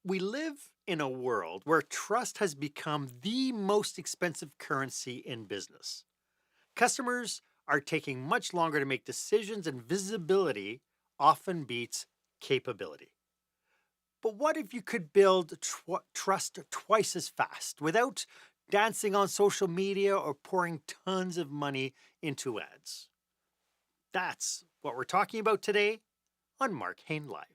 We live in a world where trust has become the most expensive currency in business. Customers are taking much longer to make decisions, and visibility often beats capability. But what if you could build trust twice as fast without dancing on social media or pouring tons of money into ads? That's what we're talking about today on Marc Haine Live.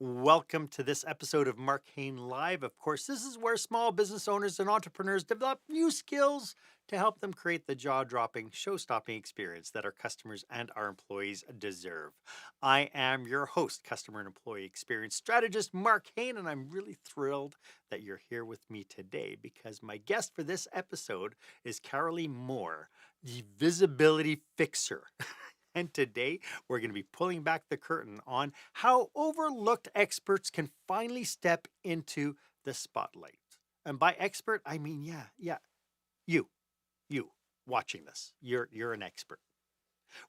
Welcome to this episode of Marc Haine Live. Of course, this is where small business owners and entrepreneurs develop new skills to help them create the jaw dropping, show stopping experience that our customers and our employees deserve. I am your host, customer and employee experience strategist Marc Haine, and I'm really thrilled that you're here with me today because my guest for this episode is Carrolee Moore, the visibility fixer. And today we're going to be pulling back the curtain on how overlooked experts can finally step into the spotlight. And by expert, I mean, you, you watching this, you're an expert.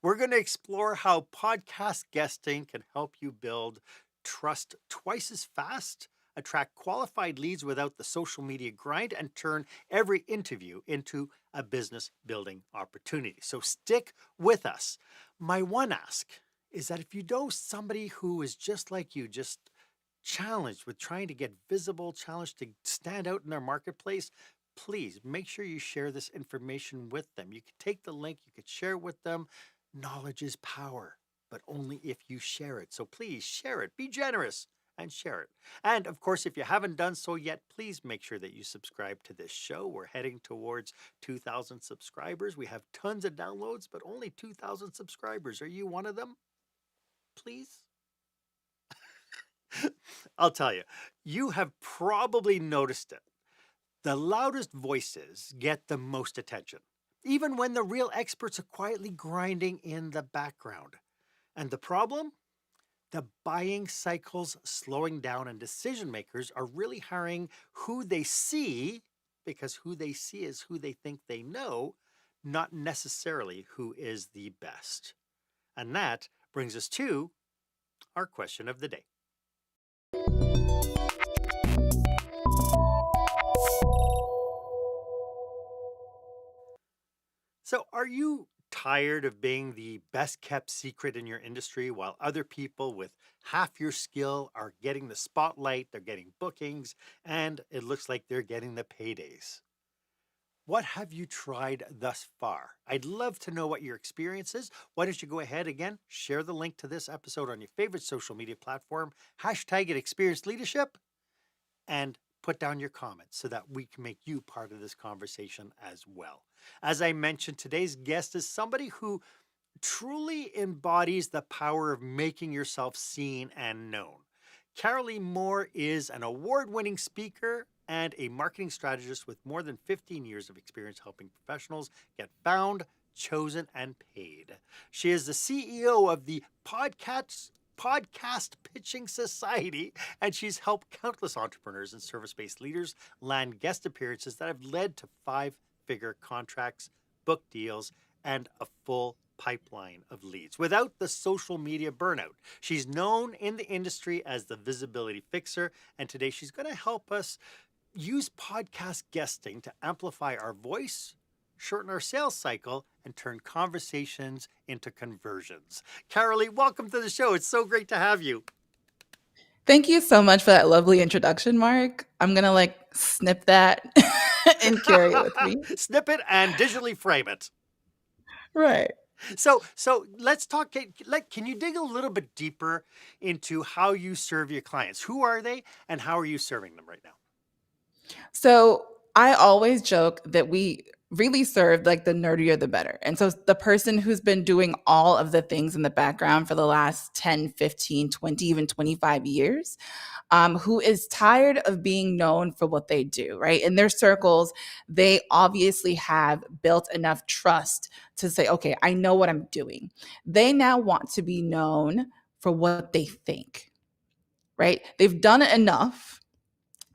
We're going to explore how podcast guesting can help you build trust twice as fast, attract qualified leads without the social media grind, and turn every interview into a business building opportunity. So stick with us. My one ask is that if you know somebody who is just like you, just challenged with trying to get visible, challenged to stand out in their marketplace, please make sure you share this information with them. You could take the link, you could share it with them. Knowledge is power, but only if you share it. So please share it. Be generous and share it. And of course, if you haven't done so yet, please make sure that you subscribe to this show. We're heading towards 2,000 subscribers. We have tons of downloads, but only 2,000 subscribers. Are you one of them? Please? I'll tell you, you have probably noticed it. The loudest voices get the most attention, even when the real experts are quietly grinding in the background. And the problem? The buying cycle's slowing down, and decision makers are really hiring who they see, because who they see is who they think they know, not necessarily who is the best. And that brings us to our question of the day. So, are you tired of being the best kept secret in your industry while other people with half your skill are getting the spotlight, they're getting bookings, and it looks like they're getting the paydays? What have you tried thus far? I'd love to know what your experience is. Why don't you go ahead again, share the link to this episode on your favorite social media platform, hashtag it Experience Leadership, and put down your comments so that we can make you part of this conversation as well. As I mentioned, today's guest is somebody who truly embodies the power of making yourself seen and known. Carrolee Moore is an award-winning speaker and a marketing strategist with more than 15 years of experience helping professionals get found, chosen, and paid. She is the CEO of the Podcast Pitching Society, and she's helped countless entrepreneurs and service-based leaders land guest appearances that have led to five-figure contracts, book deals, and a full pipeline of leads without the social media burnout. She's known in the industry as the visibility fixer, and today she's going to help us use podcast guesting to amplify our voice, shorten our sales cycle, and turn conversations into conversions. Carrolee, welcome to the show. It's so great to have you. Thank you so much for that lovely introduction, Mark. I'm going to snip that and carry it with me. Snip it and digitally frame it. Right. So let's talk. Can you dig a little bit deeper into how you serve your clients? Who are they and how are you serving them right now? So I always joke that we really serve the nerdier the better. And so the person who's been doing all of the things in the background for the last 10, 15, 20, even 25 years, who is tired of being known for what they do, right? In their circles, they obviously have built enough trust to say, okay, I know what I'm doing. They now want to be known for what they think, right? They've done it enough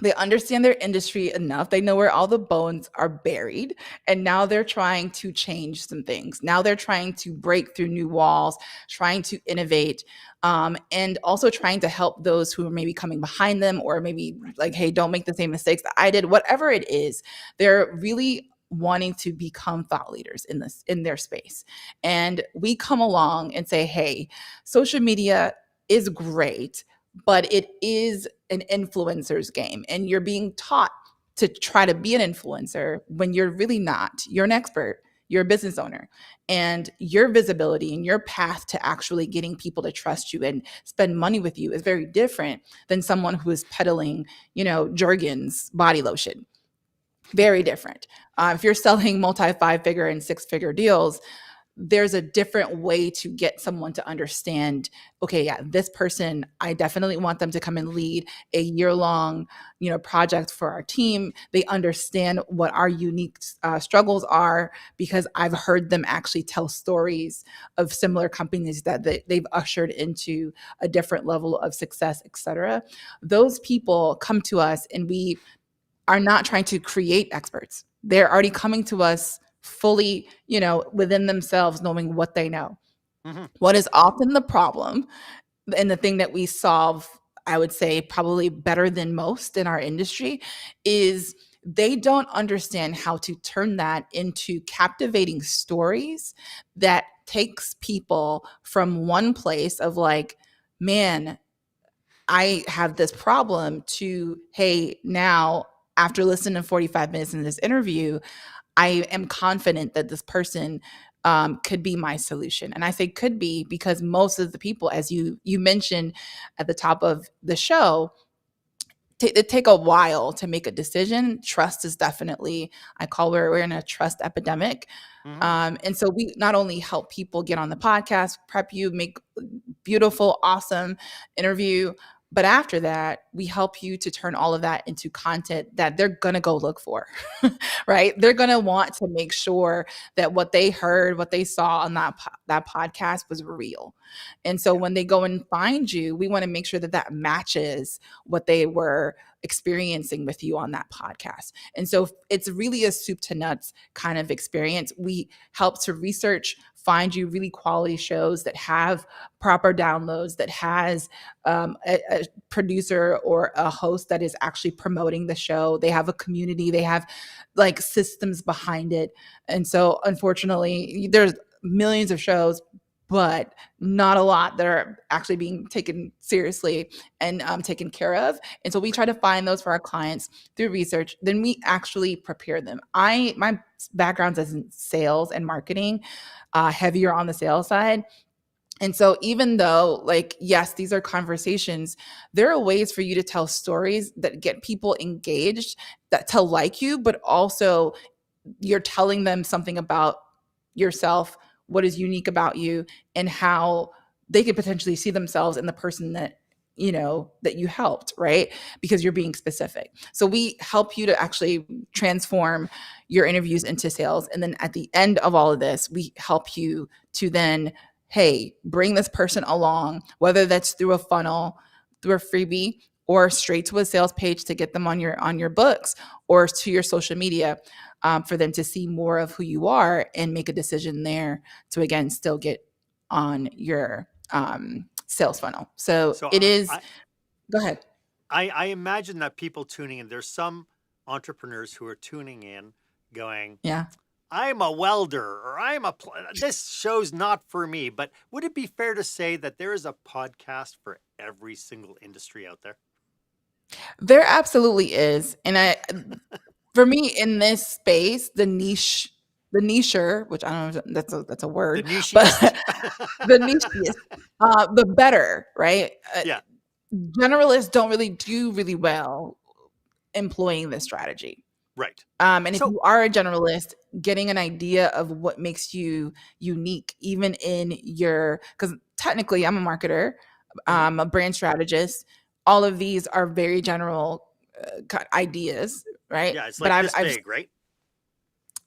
They understand their industry enough. They know where all the bones are buried. And now they're trying to change some things. Now they're trying to break through new walls, trying to innovate, and also trying to help those who are maybe coming behind them, or maybe like, hey, don't make the same mistakes that I did. Whatever it is, they're really wanting to become thought leaders in their space. And we come along and say, hey, social media is great, but it is an influencer's game, and you're being taught to try to be an influencer when you're really not. You're an expert, you're a business owner, and your visibility and your path to actually getting people to trust you and spend money with you is very different than someone who is peddling, Jergens body lotion. Very different. If you're selling multi 5 figure and 6 figure deals, there's a different way to get someone to understand, okay, yeah, this person, I definitely want them to come and lead a year-long, project for our team. They understand what our unique struggles are, because I've heard them actually tell stories of similar companies that they've ushered into a different level of success, etc. Those people come to us, and we are not trying to create experts. They're already coming to us fully, within themselves, knowing what they know. Hmm. What is often the problem, and the thing that we solve, I would say probably better than most in our industry, is they don't understand how to turn that into captivating stories that takes people from one place of like, man, I have this problem, to, hey, now after listening to 45 minutes in this interview, I am confident that this person could be my solution. And I say could be because most of the people, as you mentioned at the top of the show, it take a while to make a decision. Trust is definitely, I call we're in a trust epidemic. Hmm. And so we not only help people get on the podcast, prep you, make beautiful, awesome interview, but after that, we help you to turn all of that into content that they're going to go look for, right? They're going to want to make sure that what they heard, what they saw on that podcast was real. And so Yeah. when they go and find you, we want to make sure that that matches what they were experiencing with you on that podcast. And so it's really a soup to nuts kind of experience. We help to research, find you really quality shows that have proper downloads, that has a producer or a host that is actually promoting the show. They have a community, they have like systems behind it. And so unfortunately, there's millions of shows, but not a lot that are actually being taken seriously and taken care of. And so we try to find those for our clients through research. Then we actually prepare them. My background is in sales and marketing, heavier on the sales side. And so even though, like, yes, these are conversations, there are ways for you to tell stories that get people engaged, that to like you, but also you're telling them something about yourself, what is unique about you, and how they could potentially see themselves in the person that you helped, right? Because you're being specific. So we help you to actually transform your interviews into sales. And then at the end of all of this, we help you to then, hey, bring this person along, whether that's through a funnel, through a freebie, or straight to a sales page to get them on your books, or to your social media, for them to see more of who you are and make a decision there to, again, still get on your sales funnel. So So it is. Go ahead. I imagine that people tuning in, there's some entrepreneurs who are tuning in going, Yeah. I'm a welder, or this show's not for me. But would it be fair to say that there is a podcast for every single industry out there? There absolutely is. And for me in this space, the nicher, which I don't know if that's a The word, but nichiest. the nichiest, the better, right? Yeah, Generalists don't really do really well employing this strategy. right. And if So, you are a generalist, getting an idea of what makes you unique, even in because technically I'm a marketer, mhm, a brand strategist. All of these are very general ideas, right? yeah, it's But like I've, this I've big, right?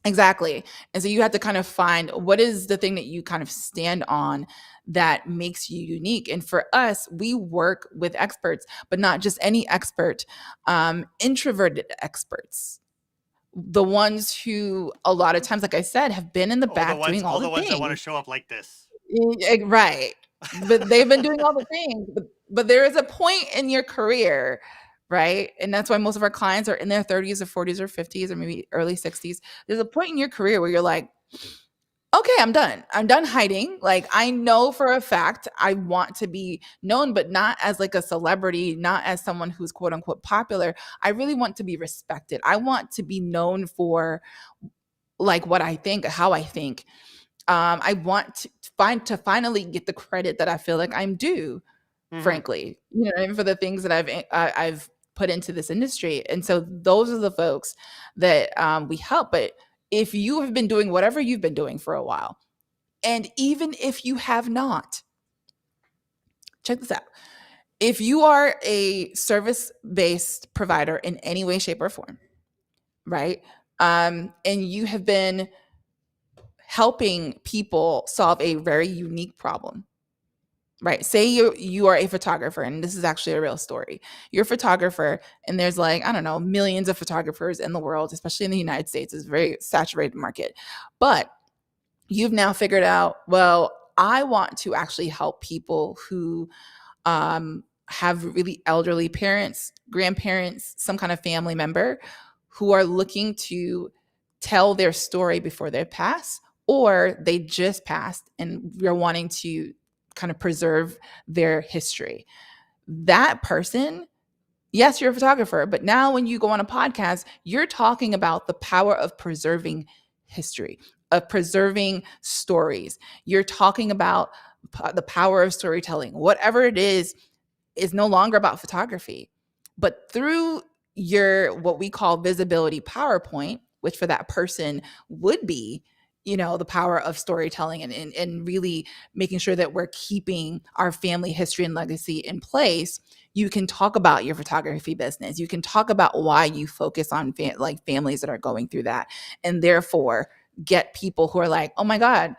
Exactly. And so you have to kind of find what is the thing that you kind of stand on that makes you unique. And for us, we work with experts, but not just any expert, introverted experts, the ones who a lot of times, like I said, have been in the back doing all All the the ones that want to things. show up like this. Right. But they've been doing all the things. But there is a point in your career, right? And that's why most of our clients are in their 30s or 40s or 50s or maybe early 60s. There's a point in your career where you're like, okay, I'm done. I'm done hiding. Like, I know for a fact I want to be known, but not as like a celebrity, not as someone who's quote unquote popular. I really want to be respected. I want to be known for like what I think, how I think. I want to finally get the credit that I feel like I'm due, Hmm. frankly, you know what I mean, for the things that I've put into this industry. And so those are the folks that we help. But if you have been doing whatever you've been doing for a while, and even if you have not, check this out. If you are a service based provider in any way, shape, or form, right? And you have been helping people solve a very unique problem, right? Say you are a photographer, and this is actually a real story. You're a photographer, and there's like, I don't know, millions of photographers in the world, especially in the United States. It's a very saturated market. But you've now figured out, well, I want to actually help people who have really elderly parents, grandparents, some kind of family member who are looking to tell their story before they pass, or they just passed and you're wanting to kind of preserve their history. That person, yes, you're a photographer, but now when you go on a podcast, you're talking about the power of preserving history, of preserving stories. You're talking about the power of storytelling. Whatever it is no longer about photography. But through your what we call visibility PowerPoint, which for that person would be, you know, the power of storytelling and really making sure that we're keeping our family history and legacy in place. You can talk about your photography business. You can talk about why you focus on like families that are going through that, and therefore get people who are like, oh my God,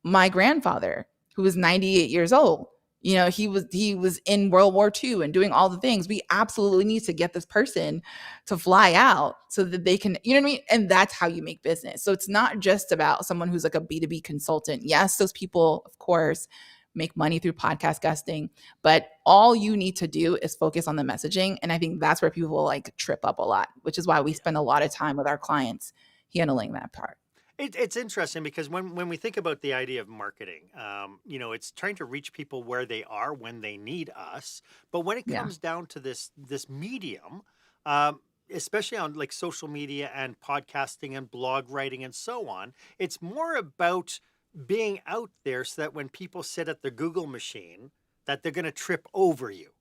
my grandfather who was 98 years old, you know, he was in World War II and doing all the things. We absolutely need to get this person to fly out so that they can, you know what I mean? And that's how you make business. So it's not just about someone who's like a B2B consultant. Yes, those people, of course, make money through podcast guesting, but all you need to do is focus on the messaging. And I think that's where people like trip up a lot, which is why we Yeah. spend a lot of time with our clients handling that part. It's interesting because when we think about the idea of marketing, it's trying to reach people where they are when they need us. But when it Yeah. comes down to this medium, um, especially on like social media and podcasting and blog writing and so on, it's more about being out there so that when people sit at the Google machine, that they're going to trip over you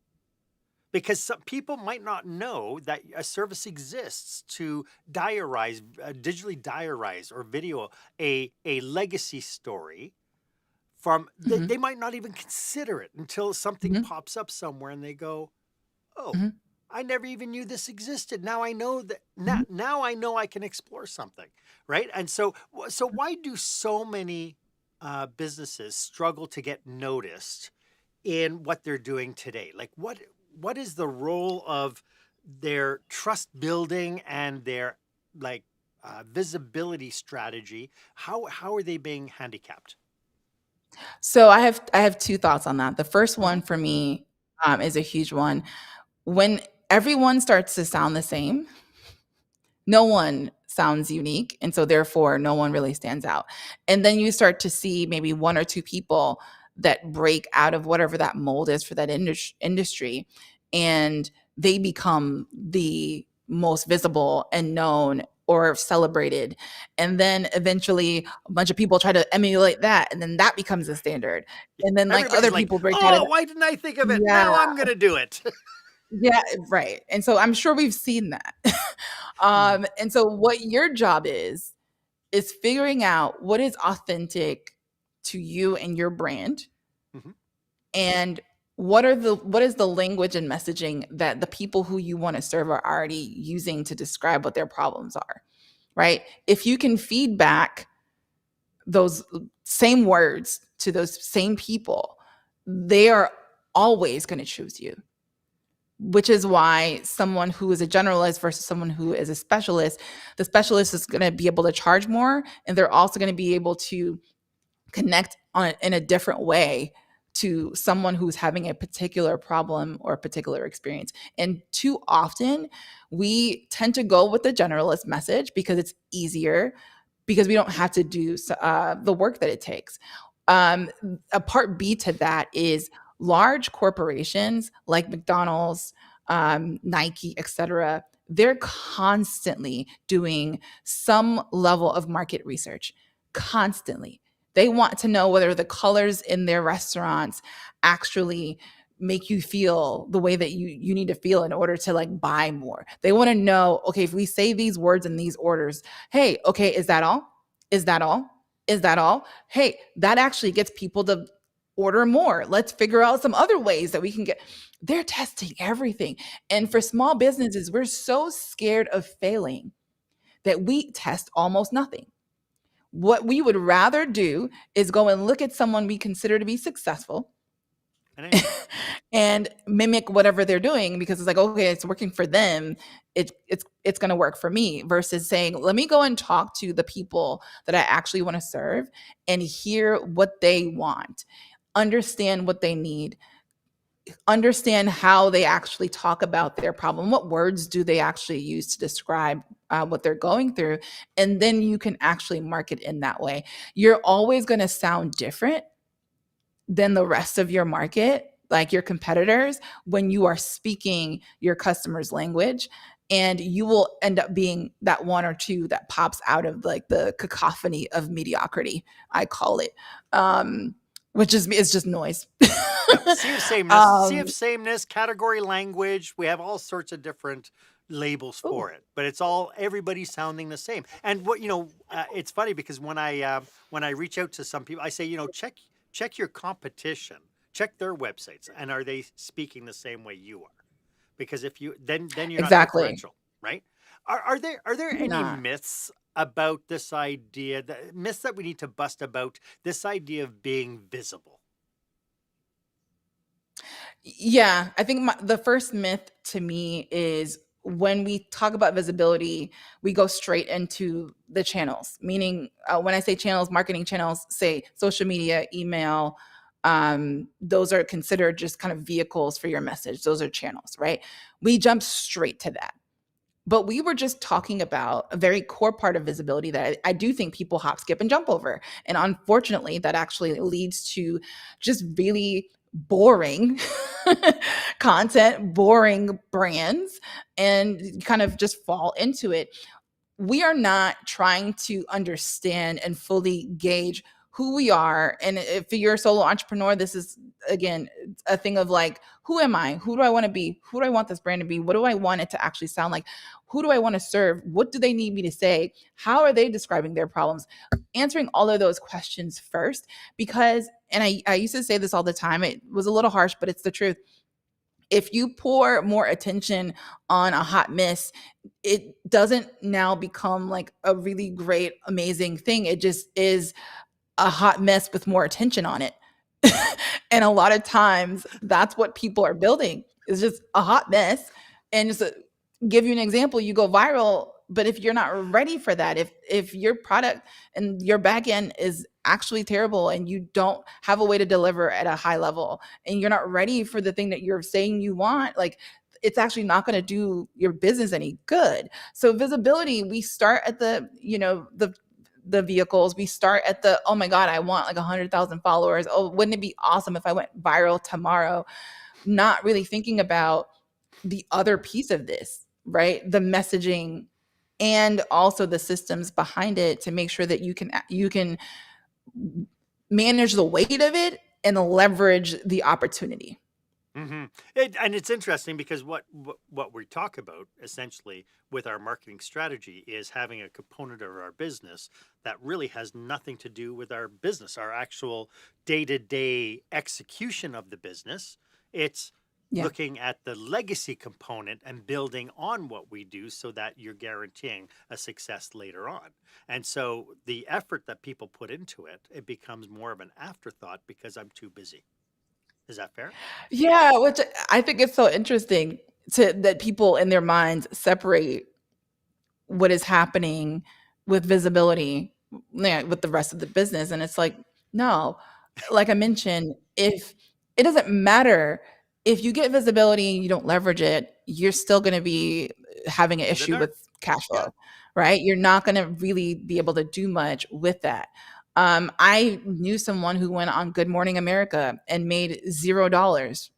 because some people might not know that a service exists to digitally diarize or video a legacy story from they Hmm. might not even consider it until something Hmm. pops up somewhere and they go, oh, Hmm. I never even knew this existed. Now I know that Mhm. now I know I can explore something, right? And so why do so many businesses struggle to get noticed in what they're doing today? Like what is the role of their trust building and their like visibility strategy? How are they being handicapped? So I have two thoughts on that. The first Hmm. one for me is a huge one. When everyone starts to sound the same, no one sounds unique, and so therefore no one really stands out. And then you start to see maybe one or two people that break out of whatever that mold is for that industry, and they become the most visible and known or celebrated. And then eventually a bunch of people try to emulate that, and then that becomes the standard. And then like Everybody's other like, people break out of oh, why didn't I think of it? yeah, Now I'm gonna do it. yeah, right. And so I'm sure we've seen that. Mm. And so what your job is figuring out what is authentic to you and your brand, Mhm. and what is the language and messaging that the people who you want to serve are already using to describe what their problems are, right? If you can feed back those same words to those same people, they are always going to choose you. Which is why someone who is a generalist versus someone who is a specialist, the specialist is going to be able to charge more, and they're also going to be able to connect on in a different way to someone who's having a particular problem or a particular experience. And too often, we tend to go with the generalist message because it's easier, because we don't have to do the work that it takes. A part B to that is large corporations like McDonald's, Nike, etc. They're constantly doing some level of market research, constantly. They want to know whether the colors in their restaurants actually make you feel the way that you need to feel in order to like buy more. They want to know, okay, if we say these words in these orders, hey, okay, is that all? Is that all? Is that all? Hey, that actually gets people to order more. Let's figure out some other ways that we can get. They're testing everything. And for small businesses, we're so scared of failing that we test almost nothing. What we would rather do is go and look at someone we consider to be successful And and mimic whatever they're doing, because it's like, okay, it's working for them, it's going to work for me, versus saying, let me go and talk to the people that I actually want to serve and hear what they want, understand what they need, understand how they actually talk about their problem, what words do they actually use to describe what they're going through, and then you can actually market in that way. You're always going to sound different than the rest of your market, like your competitors, when you are speaking your customer's language. And you will end up being that one or two that pops out of like the cacophony of mediocrity, I call it, which is just noise. yep, sea of um, sameness, category language. We have all sorts of different labels ooh, for it, but it's all everybody sounding the same. And what it's funny because when I reach out to some people, I say, check your competition, check their websites, and are they speaking the same way you are? Because if you then you're not exactly. differential, right? Are there You're any not. myths about this idea, the myths that we need to bust about this idea of being visible? Yeah, I think the first myth to me is when we talk about visibility, we go straight into the channels. Meaning, when I say channels, marketing channels, say social media, email, those are considered just kind of vehicles for your message. Those are channels, right? We jump straight to that. But we were just talking about a very core part of visibility that I do think people hop, skip, and jump over. And unfortunately, that actually leads to just really boring content, boring brands, and kind of just fall into it. We are not trying to understand and fully gauge who we are. And if you're a solo entrepreneur, this is again a thing of like, who am I? Who do I want to be? Who do I want this brand to be? What do I want it to actually sound like? Who do I want to serve? What do they need me to say? How are they describing their problems? Answering all of those questions first, because, and I used to say this all the time, it was a little harsh, but it's the truth. If you pour more attention on a hot miss, it doesn't now become like a really great, amazing thing. It just is a hot mess with more attention on it. And a lot of times that's what people are building, is just a hot mess. And just to give you an example, you go viral, but if you're not ready for that, if your product and your back end is actually terrible and you don't have a way to deliver at a high level and you're not ready for the thing that you're saying you want, like, it's actually not going to do your business any good. So visibility, we start at the vehicles. We start at the, oh my God, I want like 100,000 followers. Oh, wouldn't it be awesome if I went viral tomorrow? Not really thinking about the other piece of this, right? The messaging and also the systems behind it to make sure that you can manage the weight of it and leverage the opportunity. And it's interesting because what we talk about essentially with our marketing strategy is having a component of our business that really has nothing to do with our business, our actual day to day execution of the business. It's Yeah. looking at the legacy component and building on what we do so that you're guaranteeing a success later on. And so the effort that people put into it, it becomes more of an afterthought because I'm too busy. Is that fair? Yeah, which I think it's so interesting that people in their minds separate what is happening with visibility, yeah, with the rest of the business. And it's like, no, like I mentioned, if it doesn't matter if you get visibility and you don't leverage it, you're still going to be having an In the issue dark. with cash Yeah. flow, right? You're not going to really be able to do much with that. I knew someone who went on Good Morning America and made $0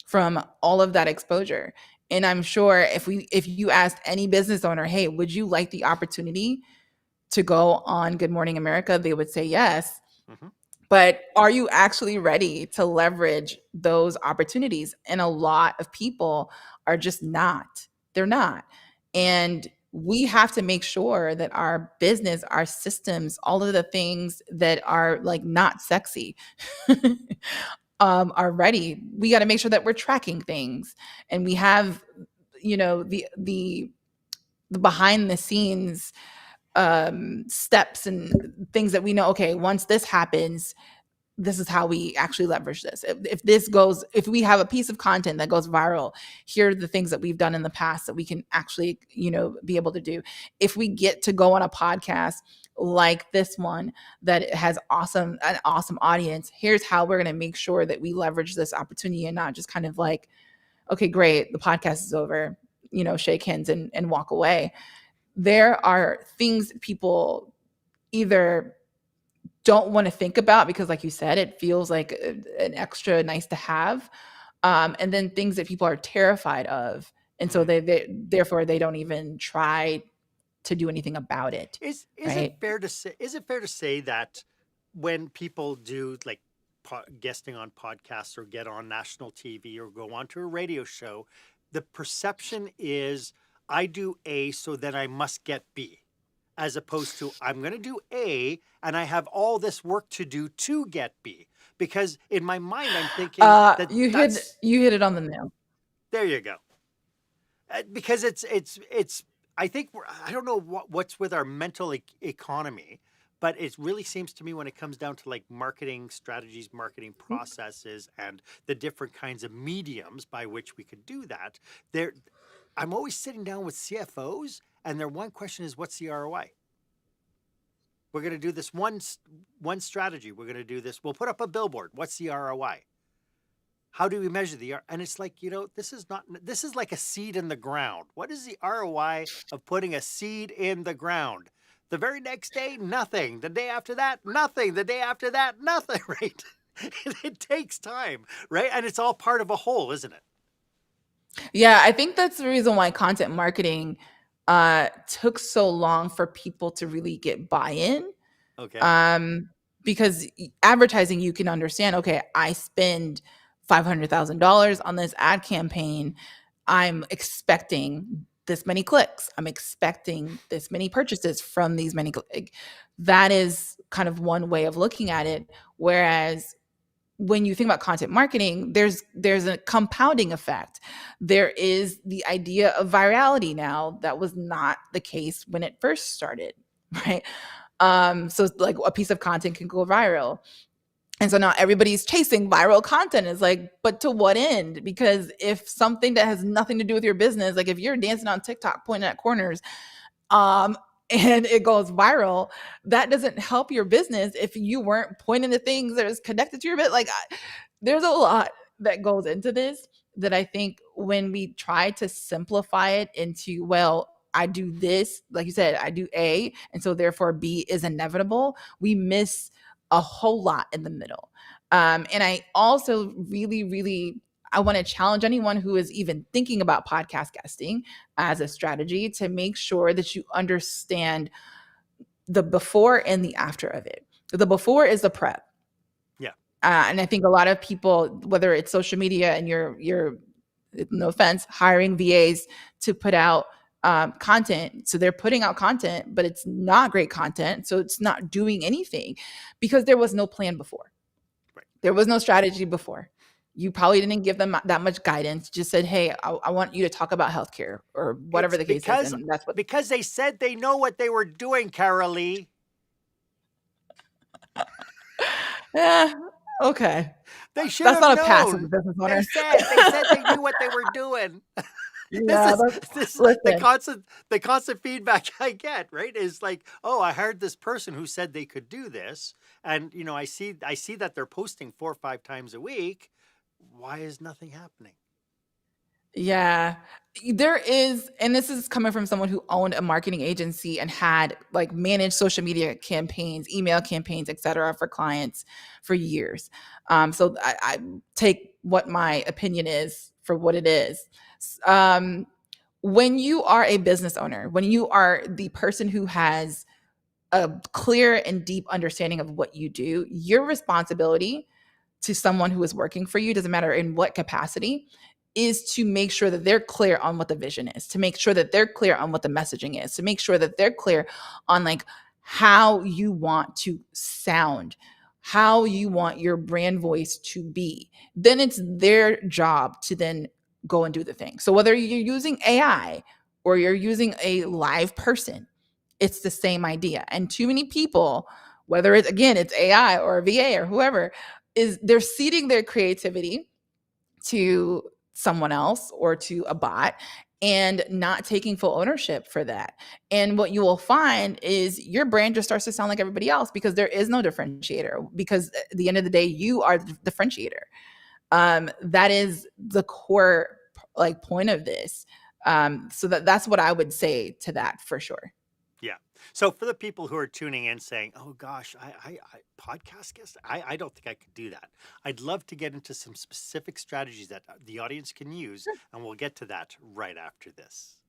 from all of that exposure. And I'm sure if you asked any business owner, "Hey, would you like the opportunity to go on Good Morning America?" they would say yes. Hmm. But are you actually ready to leverage those opportunities? And a lot of people are just not. They're not. Hmm. And we have to make sure that our business, our systems, all of the things that are like not sexy are ready. We got to make sure that we're tracking things and we have, the behind the scenes steps and things that we know. Okay, once this happens, this is how we actually leverage this. If we have a piece of content that goes viral, here are the things that we've done in the past that we can actually, be able to do. If we get to go on a podcast like this one that has an awesome audience, here's how we're going to make sure that we leverage this opportunity and not just kind of like, okay, great, the podcast is over, shake hands and walk away. There are things that people either don't want to think about because, like you said, it feels like an extra nice to have, and then things that people are terrified of, and so Hmm. therefore they don't even try to do anything about it, Is it right? fair to say? Is it fair to say that when people do like guesting on podcasts or get on national TV or go onto a radio show, the perception is I do A, so then I must get B, as opposed to I'm going to do A and I have all this work to do to get B. Because in my mind, I'm thinking that You hit that's you hit it on the nail. there you go. Because it's I think I don't know what's with our mental economy, but it really seems to me when it comes down to like marketing strategies, marketing processes, and the different kinds of mediums by which we could do that. There, I'm always sitting down with CFOs, and their one question is, "What's the ROI?" We're going to do this one strategy. We're going to do this. We'll put up a billboard. What's the ROI? How do we measure the and it's like, this is not this is like a seed in the ground. What is the ROI of putting a seed in the ground? The very next day, nothing. The day after that, nothing. The day after that, nothing, right? It takes time, right? And it's all part of a whole, isn't it? Yeah, I think that's the reason why content marketing took so long for people to really get buy-in. Okay. um because advertising, you can understand, okay, I spend $500,000 on this ad campaign, I'm expecting this many clicks, I'm expecting this many purchases from these many that is kind of one way of looking at it. Whereas when you think about content marketing, there's a compounding effect. There is the idea of virality now that was not the case when it first started, right? So like a piece of content can go viral. And so now everybody's chasing viral content. It's like, but to what end? Because if something that has nothing to do with your business, like if you're dancing on TikTok pointing at corners, um, and it goes viral, that doesn't help your business if you weren't pointing to things that is connected to your bit. Like, there's a lot that goes into this that I think when we try to simplify it into, well, I do this, like you said, I do A, and so therefore B is inevitable, we miss a whole lot in the middle. And I also really, really, I want to challenge anyone who is even thinking about podcast guesting as a strategy to make sure that you understand the before and the after of it. The before is the prep. Yeah. And I think a lot of people, whether it's social media and you're no offense, hiring VAs to put out content. So they're putting out content, but it's not great content. So it's not doing anything because there was no plan before. Right. There was no strategy before. You probably didn't give them that much guidance. Just said, "Hey, I want you to talk about healthcare," or whatever It's the case is, and that's what. because they said they know what they were doing, Carrolee. Yeah, okay. They should That's have not a pass as a known. business They owner. said they knew what they were doing. This Yeah, is that's this is listen. the constant feedback I get, right? Is like, oh, I hired this person who said they could do this, and I see that they're posting 4 or 5 times a week. Why is nothing happening? Yeah. There is, and this is coming from someone who owned a marketing agency and had like managed social media campaigns, email campaigns, et cetera, for clients for years. So I take what my opinion is for what it is. When you are a business owner, when you are the person who has a clear and deep understanding of what you do, your responsibility to someone who is working for you, doesn't matter in what capacity, is to make sure that they're clear on what the vision is, to make sure that they're clear on what the messaging is, to make sure that they're clear on like how you want to sound, how you want your brand voice to be. Then it's their job to then go and do the thing. So whether you're using AI or you're using a live person, it's the same idea. And too many people, whether it's again, it's AI or a VA or whoever, is they're ceding their creativity to someone else or to a bot and not taking full ownership for that. And what you will find is your brand just starts to sound like everybody else because there is no differentiator. Because at the end of the day, you are the differentiator. That is the core like point of this. So that's what I would say to that for sure. Yeah. So for the people who are tuning in saying, "Oh gosh, I podcast guest, I don't think I could do that." I'd love to get into some specific strategies that the audience can use, and we'll get to that right after this.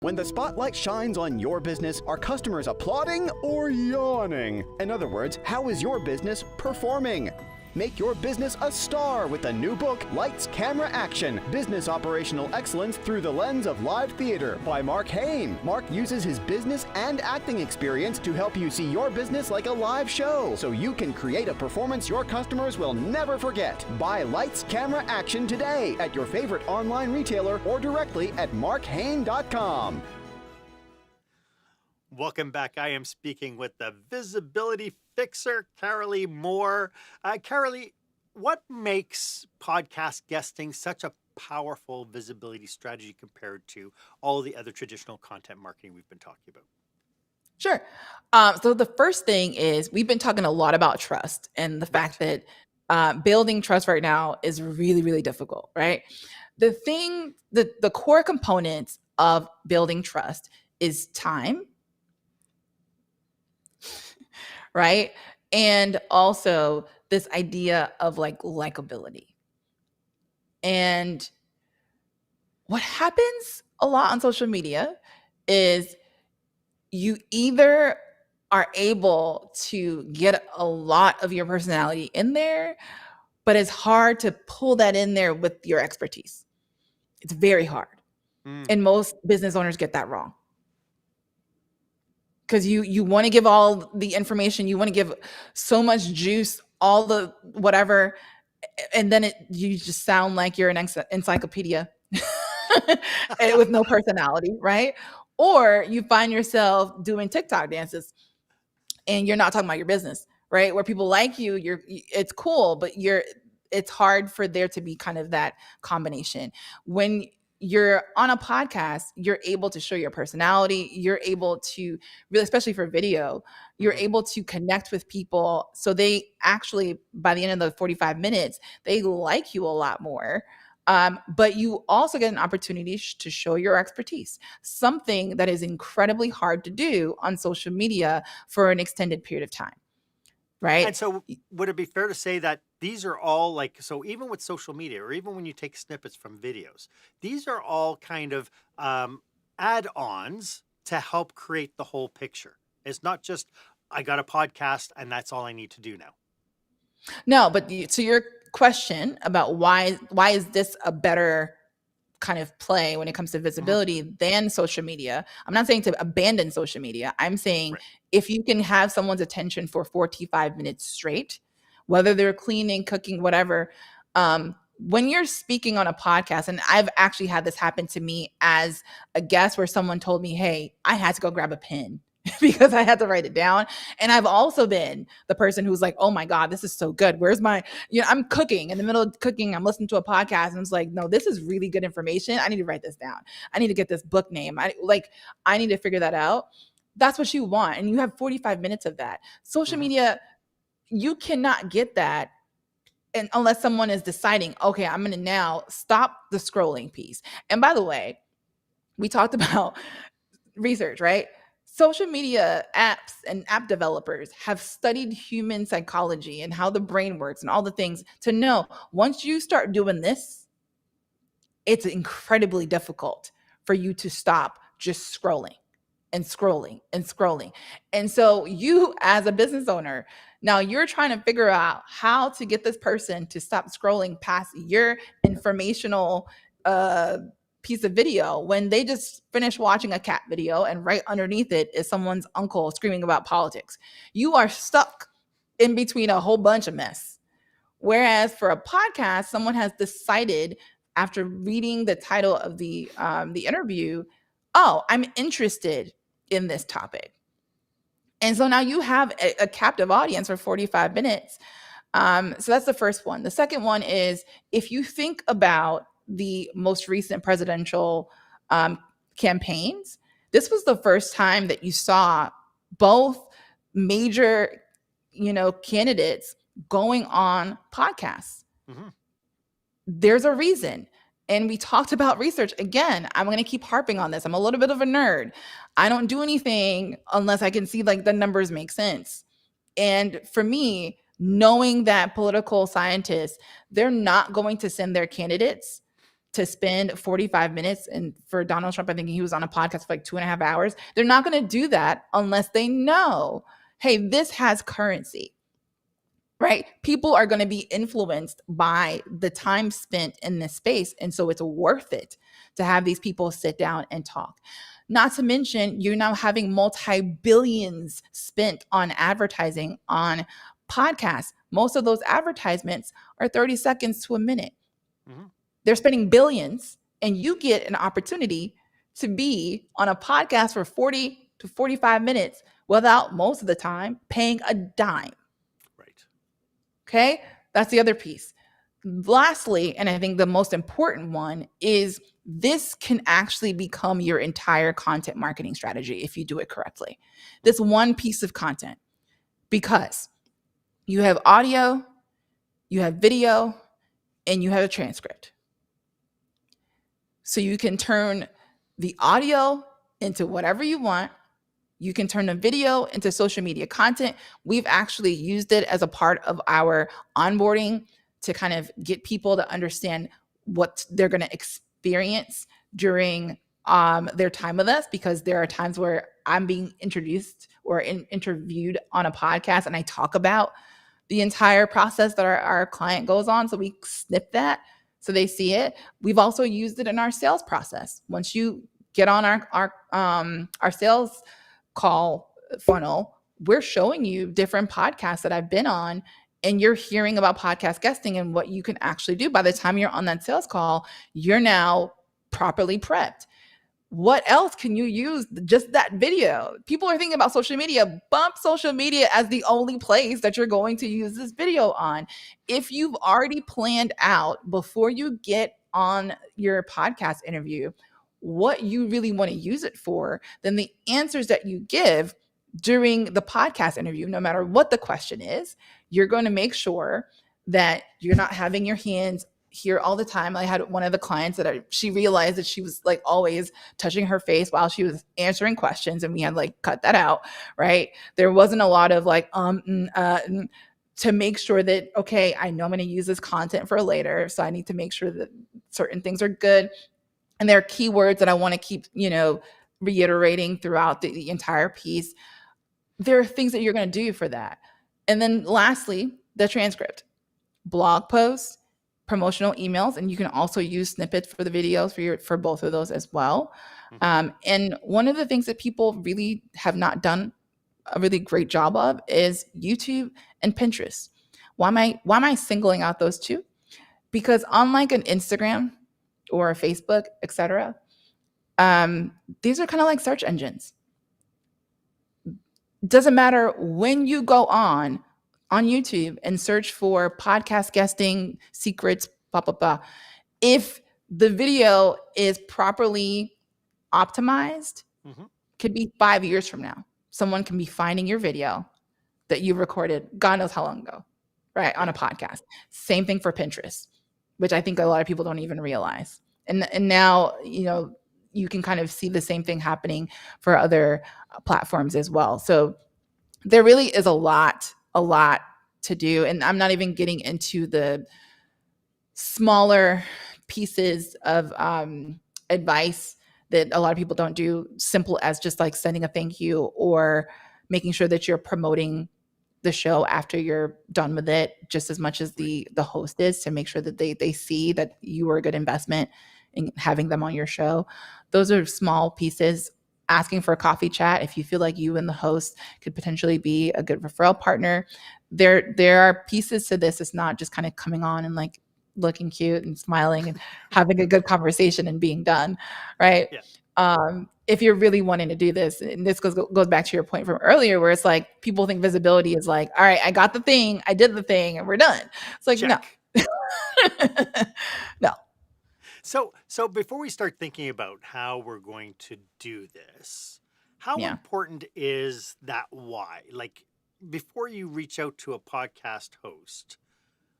When the spotlight shines on your business, are customers applauding or yawning? In other words, how is your business performing? Make your business a star with the new book, Lights, Camera, Action, Business Operational Excellence Through the Lens of Live Theater by Marc Haine. Marc uses his business and acting experience to help you see your business like a live show, so you can create a performance your customers will never forget. Buy Lights, Camera, Action today at your favorite online retailer or directly at marchaine.com. Welcome back. I am speaking with the visibility fixer, Carrolee Moore. Carrolee, what makes podcast guesting such a powerful visibility strategy compared to all the other traditional content marketing we've been talking about? Sure. So the first thing is we've been talking a lot about trust and the fact that building trust right now is really, really difficult, right? The core components of building trust is time, right? And also this idea of like likability. And what happens a lot on social media is you either are able to get a lot of your personality in there, but it's hard to pull that in there with your expertise. It's very hard. Mm. And most business owners get that wrong. Because you want to give all the information, you want to give so much juice, all the whatever, and then you just sound like you're an encyclopedia with no personality, right? Or you find yourself doing TikTok dances and you're not talking about your business, right? Where people like you, it's cool, but it's hard for there to be kind of that combination. When you're on a podcast, you're able to show your personality, you're able to really, especially for video, you're able to connect with people so they actually by the end of the 45 minutes, they like you a lot more. But you also get an opportunity to show your expertise, something that is incredibly hard to do on social media for an extended period of time, right? And so, would it be fair to say that these are all like, so even with social media, or even when you take snippets from videos, these are all kind of add ons to help create the whole picture? It's not just, I got a podcast and that's all I need to do now. No, but to your question about why is this a better kind of play when it comes to visibility than social media. I'm not saying to abandon social media. I'm saying Right. if you can have someone's attention for 45 minutes straight, whether they're cleaning, cooking, whatever, When you're speaking on a podcast, and I've actually had this happen to me as a guest where someone told me, hey, I had to go grab a pen because I had to write it down. And I've also been the person who's like, oh my God, this is so good. Where's my, I'm cooking in the middle of cooking. I'm listening to a podcast and it's like, no, this is really good information. I need to write this down. I need to get this book name. I need to figure that out. That's what you want. And you have 45 minutes of that. Social media, you cannot get that. And unless someone is deciding, okay, I'm going to now stop the scrolling piece. And by the way, we talked about research, right? Social media apps and app developers have studied human psychology and how the brain works and all the things to know once you start doing this, it's incredibly difficult for you to stop just scrolling and scrolling and scrolling. And so you as a business owner, now you're trying to figure out how to get this person to stop scrolling past your informational piece of video when they just finished watching a cat video and right underneath it is someone's uncle screaming about politics. You are stuck in between a whole bunch of mess. Whereas for a podcast, someone has decided after reading the title of the interview, oh, I'm interested in this topic. And so now you have a captive audience for 45 minutes. So that's the first one. The second one is if you think about the most recent presidential campaigns, this was the first time that you saw both major, candidates going on podcasts. There's a reason. And we talked about research. Again, I'm going to keep harping on this. I'm a little bit of a nerd. I don't do anything unless I can see like the numbers make sense. And for me, knowing that political scientists, they're not going to send their candidates to spend 45 minutes. And for Donald Trump, I think he was on a podcast for like 2.5 hours. They're not going to do that unless they know, hey, this has currency. Right? People are going to be influenced by the time spent in this space. And so it's worth it to have these people sit down and talk. Not to mention, you're now having multi-billions spent on advertising on podcasts. Most of those advertisements are 30 seconds to a minute. They're spending billions, and you get an opportunity to be on a podcast for 40 to 45 minutes without most of the time paying a dime. Okay, that's the other piece. Lastly, and I think the most important one is this can actually become your entire content marketing strategy if you do it correctly. This one piece of content, because you have audio, you have video, and you have a transcript. So you can turn the audio into whatever you want. You can turn the video into social media content. We've actually used it as a part of our onboarding to kind of get people to understand what they're going to experience during their time with us, because there are times where I'm being introduced or interviewed on a podcast and I talk about the entire process that our client goes on. So we snip that so they see it. We've also used it in our sales process. Once you get on our sales call funnel, we're showing you different podcasts that I've been on, and you're hearing about podcast guesting and what you can actually do. By the time you're on that sales call, you're now properly prepped. What else can you use? Just that video. People are thinking about social media. Bump social media as the only place that you're going to use this video on. If you've already planned out before you get on your podcast interview what you really want to use it for, then the answers that you give during the podcast interview, no matter what the question is, you're going to make sure that you're not having your hands here all the time. I had one of the clients that she realized that she was like always touching her face while she was answering questions, and we had like cut that out, right? There wasn't a lot of like to make sure that, okay, I know I'm going to use this content for later, so I need to make sure that certain things are good. And there are keywords that I want to keep, reiterating throughout the entire piece. There are things that you're going to do for that. And then lastly, the transcript, blog posts, promotional emails, and you can also use snippets for the videos for both of those as well. And one of the things that people really have not done a really great job of is YouTube and Pinterest. Why am I singling out those two? Because unlike an Instagram or a Facebook, etc., these are kind of like search engines. Doesn't matter when you go on YouTube and search for podcast guesting secrets, blah blah blah. If the video is properly optimized, Hmm. could be 5 years from now, someone can be finding your video that you recorded God knows how long ago, right? On Yeah. a podcast. Same thing for Pinterest, which I think a lot of people don't even realize. And now, you can kind of see the same thing happening for other platforms as well. So there really is a lot to do. And I'm not even getting into the smaller pieces of advice that a lot of people don't do, simple as just like sending a thank you or making sure that you're promoting the show after you're done with it just as much as the host is, to make sure that they see that you are a good investment in having them on your show. Those are small pieces. Asking for a coffee chat if you feel like you and the host could potentially be a good referral partner. There are pieces to this. It's not just kind of coming on and like looking cute and smiling and having a good conversation and being done, right? Yeah. If you're really wanting to do this, and this goes back to your point from earlier, where it's like people think visibility is like, all right, I got the thing, I did the thing, and we're done. It's like, no, Check. no, So before we start thinking about how we're going to do this, how yeah, important is that why? Like, before you reach out to a podcast host,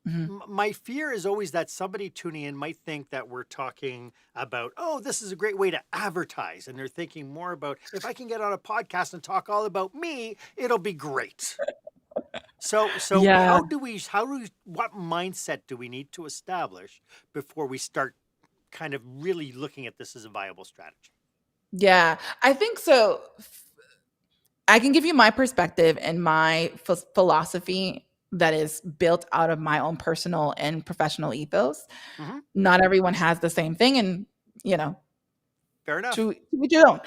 hmm my fear is always that somebody tuning in might think that we're talking about, oh, this is a great way to advertise. And they're thinking more about, if I can get on a podcast and talk all about me, it'll be great. So yeah, what mindset do we need to establish before we start kind of really looking at this as a viable strategy? yeah. I think so. I can give you my perspective and my philosophy that is built out of my own personal and professional ethos. Hmm. Not everyone has the same thing, and you know, Fair enough. to each his own.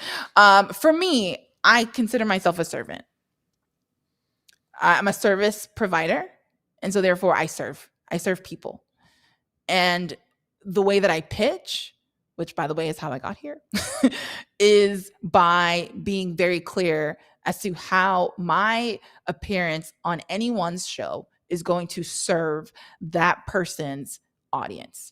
For me, I consider myself a servant. I'm a service provider, and so therefore I serve. I serve people, and the way that I pitch, which by the way is how I got here, is by being very clear as to how my appearance on anyone's show is going to serve that person's audience.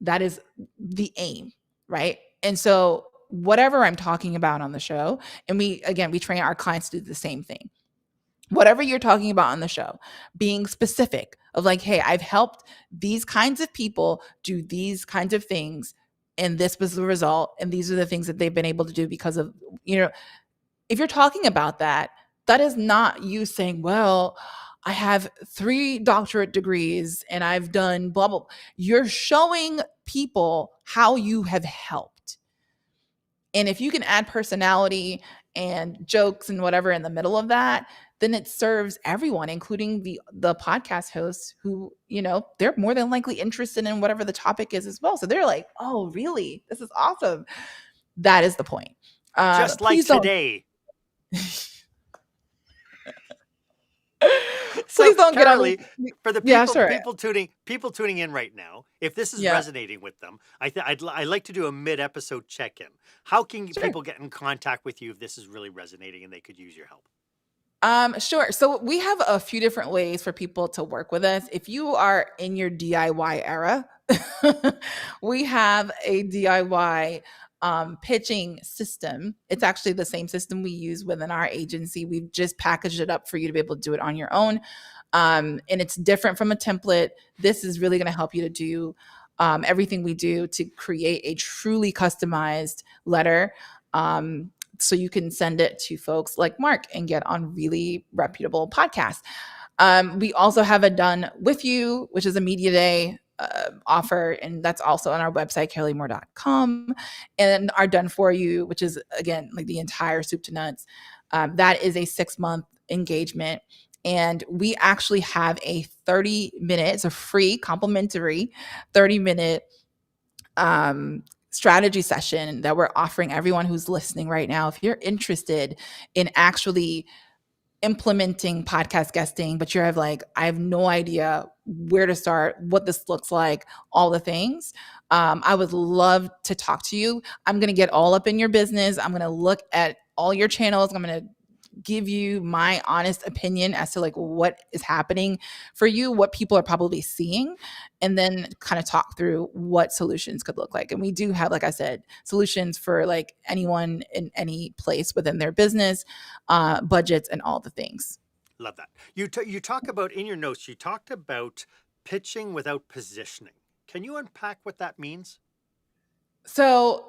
That is the aim, right? And so whatever I'm talking about on the show, and we train our clients to do the same thing. Whatever you're talking about on the show, being specific of like, hey, I've helped these kinds of people do these kinds of things, and this was the result, and these are the things that they've been able to do because of, if you're talking about that, that is not you saying, well, I have 3 doctorate degrees and I've done blah, blah. You're showing people how you have helped. And if you can add personality and jokes and whatever in the middle of that, then it serves everyone, including the podcast hosts who, they're more than likely interested in whatever the topic is as well. So they're like, oh, really? This is awesome. That is the point. Just like Please don't. today. So, Please don't get on Carrolee, me. for the Yeah, sure. people tuning in right now, if this is Yeah, resonating with them, I'd like to do a mid-episode check-in. How can sure. people get in contact with you if this is really resonating and they could use your help? Sure. So we have a few different ways for people to work with us. If you are in your DIY era, we have a DIY pitching system. It's actually the same system we use within our agency. We've just packaged it up for you to be able to do it on your own. And it's different from a template. This is really going to help you to do everything we do to create a truly customized letter. So you can send it to folks like Mark and get on really reputable podcasts. We also have a Done With You, which is a media day offer, and that's also on our website, carrolleemore.com. And our Done For You, which is, again, like the entire soup to nuts. That is a 6-month engagement. And we actually have a 30-minute, it's a free complimentary 30-minute strategy session that we're offering everyone who's listening right now. If you're interested in actually implementing podcast guesting, but you're like, I have no idea where to start, what this looks like, all the things. I would love to talk to you. I'm going to get all up in your business. I'm going to look at all your channels. I'm going to give you my honest opinion as to like what is happening for you, what people are probably seeing, and then kind of talk through what solutions could look like. And we do have, like I said, solutions for like anyone in any place within their business, budgets, and all the things. Love that. You talk about, in your notes, you talked about pitching without positioning. Can you unpack what that means? So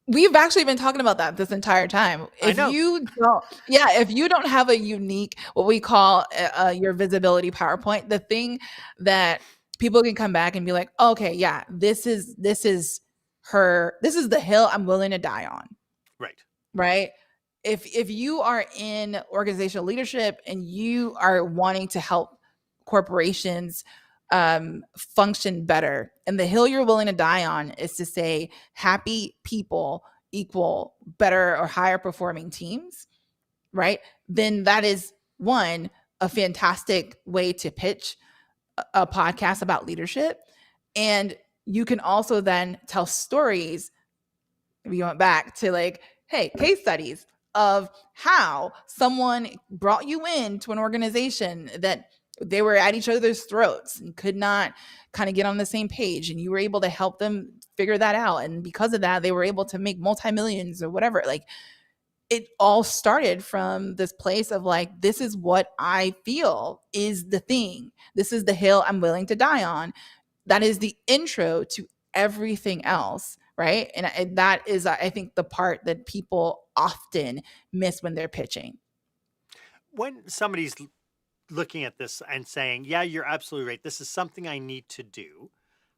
we've actually been talking about that this entire time. I know. If you don't have a unique, what we call your visibility PowerPoint, the thing that people can come back and be like, okay, yeah, this is the hill I'm willing to die on. Right. Right. If you are in organizational leadership and you are wanting to help corporations function better, and the hill you're willing to die on is to say happy people equal better or higher performing teams, right? Then that is one, a fantastic way to pitch a podcast about leadership. And you can also then tell stories, if you went back to like, hey, case studies of how someone brought you into an organization that they were at each other's throats and could not kind of get on the same page, and you were able to help them figure that out, and because of that they were able to make multi-millions or whatever. Like, it all started from this place of like, this is what I feel is the thing, this is the hill I'm willing to die on. That is the intro to everything else, right? And that is, I think, the part that people often miss when they're pitching. When somebody's looking at this and saying, yeah, you're absolutely right, this is something I need to do,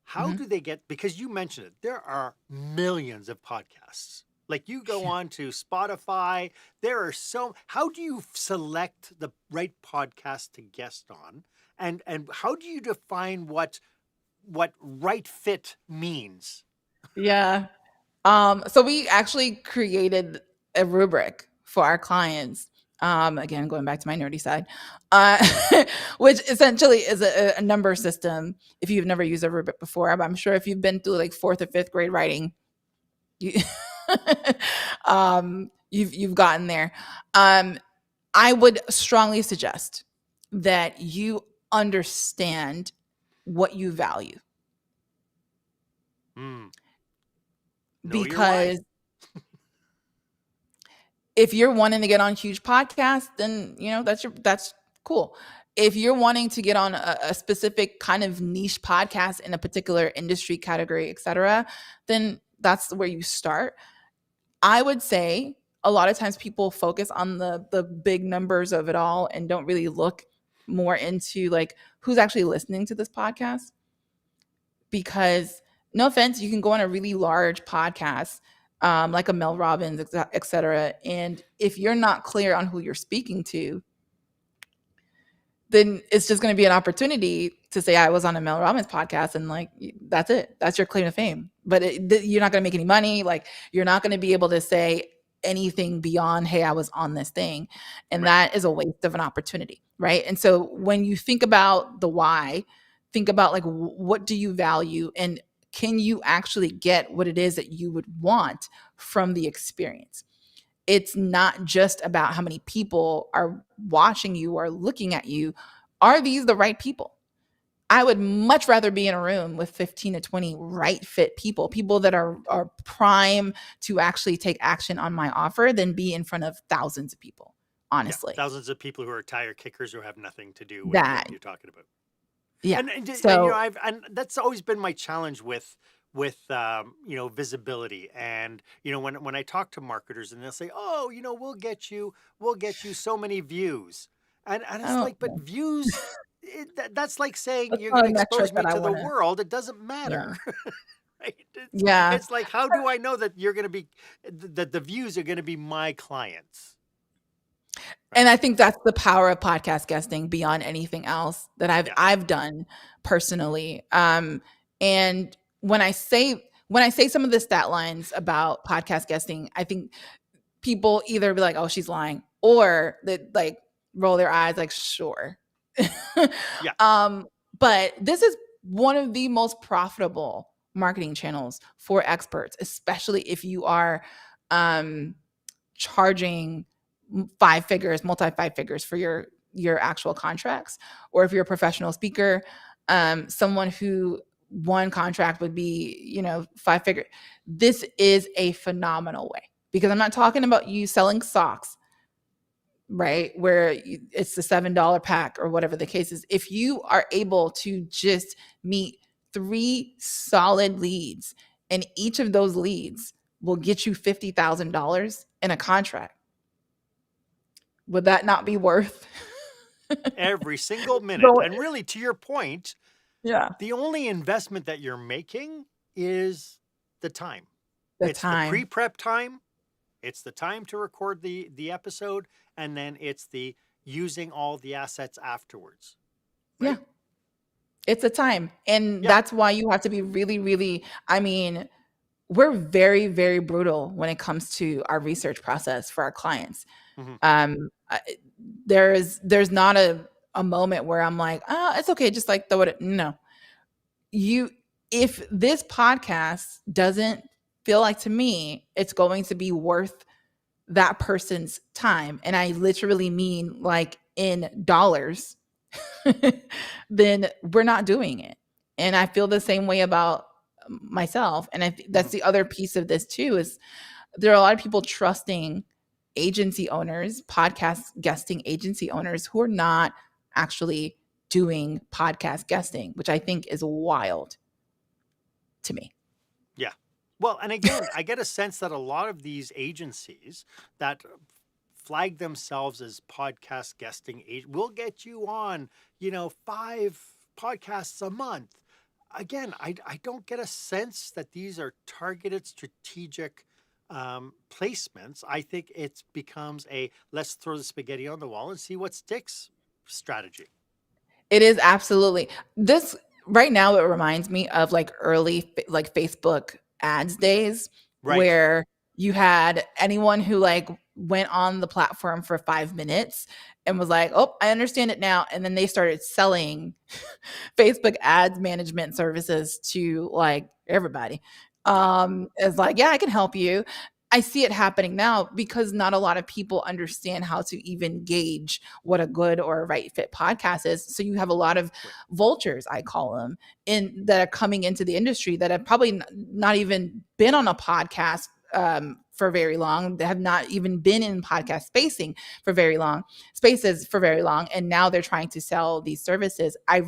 how do they get, because you mentioned it, there are millions of podcasts. Like, you go on to Spotify, there are how do you select the right podcast to guest on? And how do you define what right fit means? Yeah. So we actually created a rubric for our clients. Again, going back to my nerdy side, which essentially is a number system. If you've never used a rubric before, I'm sure if you've been through like 4th or 5th grade writing, you've gotten there. I would strongly suggest that you understand what you value. Because if you're wanting to get on huge podcasts, then that's cool. If you're wanting to get on a specific kind of niche podcast in a particular industry category, etc., then that's where you start. I would say a lot of times people focus on the big numbers of it all and don't really look more into like who's actually listening to this podcast. Because, no offense, you can go on a really large podcast, like a Mel Robbins, et cetera. And if you're not clear on who you're speaking to, then it's just going to be an opportunity to say, I was on a Mel Robbins podcast, and like, that's it. That's your claim to fame. But you're not going to make any money. Like, you're not going to be able to say anything beyond, hey, I was on this thing. And that is a waste of an opportunity, right? And so when you think about the why, think about like, what do you value, and can you actually get what it is that you would want from the experience? It's not just about how many people are watching you or looking at you. Are these the right people? I would much rather be in a room with 15 to 20 right fit people that are prime to actually take action on my offer, than be in front of thousands of people, honestly. Yeah, thousands of people who are tire kickers who have nothing to do with that what you're talking about. Yeah. And and that's always been my challenge with visibility. And when I talk to marketers and they'll say, oh, we'll get you so many views, and it's like, but views, that's like saying you're going to expose me to the world. It doesn't matter. Yeah. Right? Yeah. It's like, how do I know that you're going to be, that the views are going to be my clients? And I think that's the power of podcast guesting beyond anything else that I've done personally. And when I say some of the stat lines about podcast guesting, I think people either be like, oh, she's lying, or that like roll their eyes like, sure. Yeah. But this is one of the most profitable marketing channels for experts, especially if you are charging five figures, multi five figures for your actual contracts, or if you're a professional speaker, someone who one contract would be, five figure. This is a phenomenal way, because I'm not talking about you selling socks, right? Where it's the $7 pack or whatever the case is. If you are able to just meet 3 solid leads, and each of those leads will get you $50,000 in a contract, would that not be worth Every single minute. going? And really, to your point, Yeah. the only investment that you're making is the time. The It's the time. pre-prep time. It's the time to record the episode, and then it's the using all the assets afterwards. Right? Yeah. It's a time. And Yeah. that's why you have to be really, really, we're very, very brutal when it comes to our research process for our clients. Mhm. There's not a moment where I'm like, it's okay, just like throw it. No. If this podcast doesn't feel like, to me, it's going to be worth that person's time, and I literally mean like in dollars, then we're not doing it. And I feel the same way about myself. And I think that's the other piece of this too, is there are a lot of people trusting agency owners, podcast guesting agency owners, who are not actually doing podcast guesting, which I think is wild to me. Yeah. Well, and again, I get a sense that a lot of these agencies that flag themselves as podcast guesting will get you on, 5 podcasts a month. Again, I don't get a sense that these are targeted strategic placements. I think it becomes a let's throw the spaghetti on the wall and see what sticks strategy. It is absolutely this right now. It reminds me of like early like Facebook ads days, Right. where you had anyone who like went on the platform for 5 minutes and was like, oh, I understand it now. And then they started selling Facebook ads management services to like everybody. It's like, yeah, I can help you. I see it happening now because not a lot of people understand how to even gauge what a good or a right fit podcast is. So you have a lot of vultures, I call them, that are coming into the industry that have probably not even been on a podcast for very long. They have not even been in podcast spaces for very long. And now they're trying to sell these services. I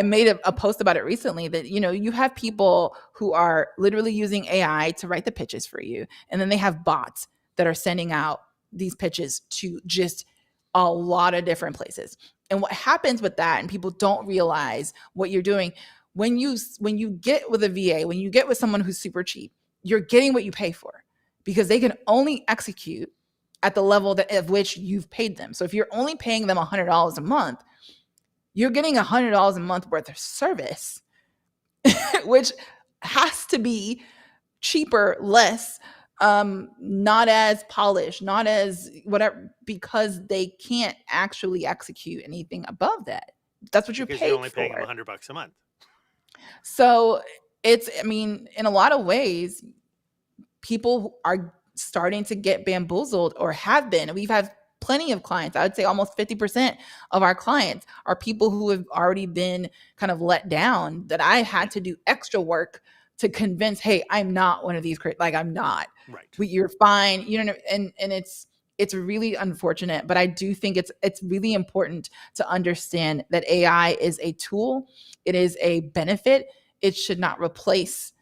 made a post about it recently that, you have people who are literally using AI to write the pitches for you. And then they have bots that are sending out these pitches to just a lot of different places. And what happens with that, and people don't realize what you're doing, when you get with a VA, when you get with someone who's super cheap, you're getting what you pay for, because they can only execute at the level of which you've paid them. So if you're only paying them $100 a month, you're getting $100 a month worth of service, which has to be cheaper, less, not as polished, not as whatever, because they can't actually execute anything above that. That's what you're Because paid you're only for. paying them $100 a month. So in a lot of ways, people are starting to get bamboozled, or have been. We've had plenty of clients. I would say almost 50% of our clients are people who have already been kind of let down, that I had to do extra work to convince, hey, I'm not one of these, like, I'm not. Right. You're fine. And it's really unfortunate, but I do think it's really important to understand that AI is a tool. It is a benefit. It should not replace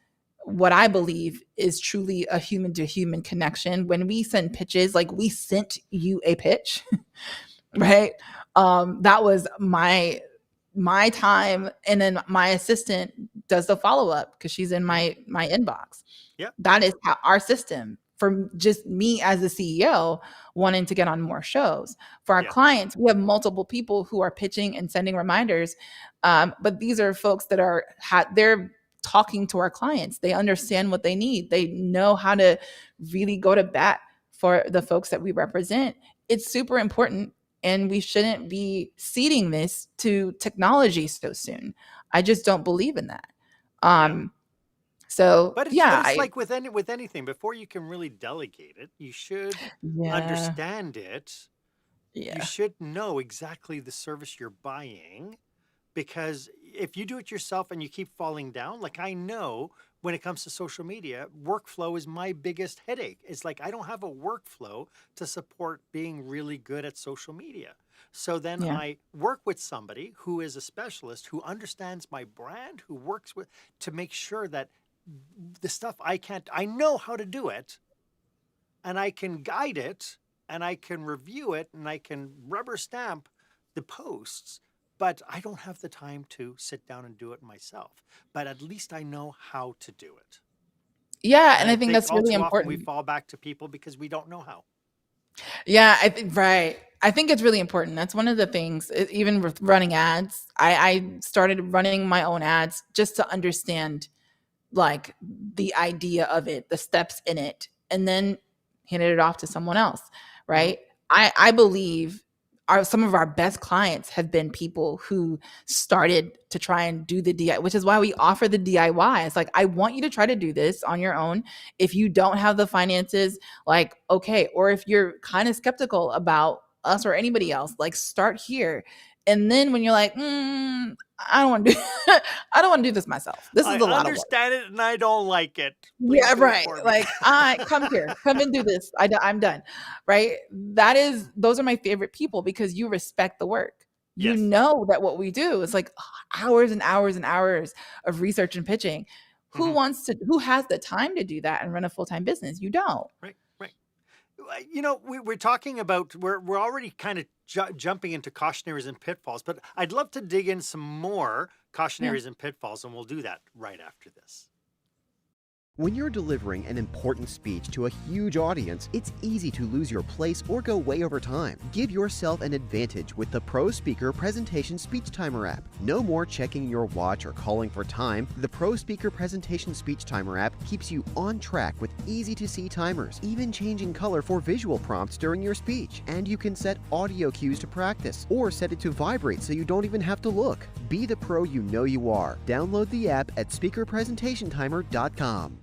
what I believe is truly a human to human connection. When we send pitches, like we sent you a pitch, right? That was my time. And then my assistant does the follow-up because she's in my inbox. Yeah. That is how our system, for just me as a CEO wanting to get on more shows. For our clients, we have multiple people who are pitching and sending reminders. But these are folks that they're talking to our clients. They understand what they need. They know how to really go to bat for the folks that we represent. it's super important, and we shouldn't be ceding this to technology so soon. I just don't believe in that. Yeah. Um, so But yeah, it's I like with anything, before you can really delegate it, you should yeah, understand it. You yeah, should know exactly the service you're buying, because if you do it yourself and you keep falling down, like I know when it comes to social media, workflow is my biggest headache. It's like I don't have a workflow to support being really good at social media. So then yeah, I work with somebody who is a specialist, who understands my brand, who works with, to make sure that the stuff I can't, I know how to do it, and I can guide it, and I can review it, and I can rubber stamp the posts, but I don't have the time to sit down and do it myself. But at least I know how to do it. yeah, And and I I think think that's all really too often we important. fall back to people because we don't know how. Yeah, I think right. I think it's really important. That's one of the things. Even with running ads, I started running my own ads just to understand like the idea of it, the steps in it, and then handed it off to someone else, Mhm. right? I believe some of our best clients have been people who started to try and do the DIY, which is why we offer the DIY. It's like, I want you to try to do this on your own. If you don't have the finances, like, okay, or if you're kind of skeptical about us or anybody else, like, start here. And then when you're like, I don't want to do, I don't want to do this myself. This is I a lot of work. understand it and I don't like it. Please Yeah, do it right. for me. Like, I come here, come and do this. I'm done. Right. Those are my favorite people because you respect the work. You Yes. know that what we do is like hours and hours and hours of research and pitching. Mhm. Who has the time to do that and run a full time business? You don't. Right, right. You know, we're talking about, we're already kind of jumping into cautionaries and pitfalls, but I'd love to dig in some more Yeah. cautionaries and pitfalls, and we'll do that right after this. When you're delivering an important speech to a huge audience, it's easy to lose your place or go way over time. Give yourself an advantage with the Pro Speaker Presentation Speech Timer app. No more checking your watch or calling for time. The Pro Speaker Presentation Speech Timer app keeps you on track with easy-to-see timers, even changing color for visual prompts during your speech. And you can set audio cues to practice, or set it to vibrate so you don't even have to look. Be the pro you know you are. Download the app at speakerpresentationtimer.com.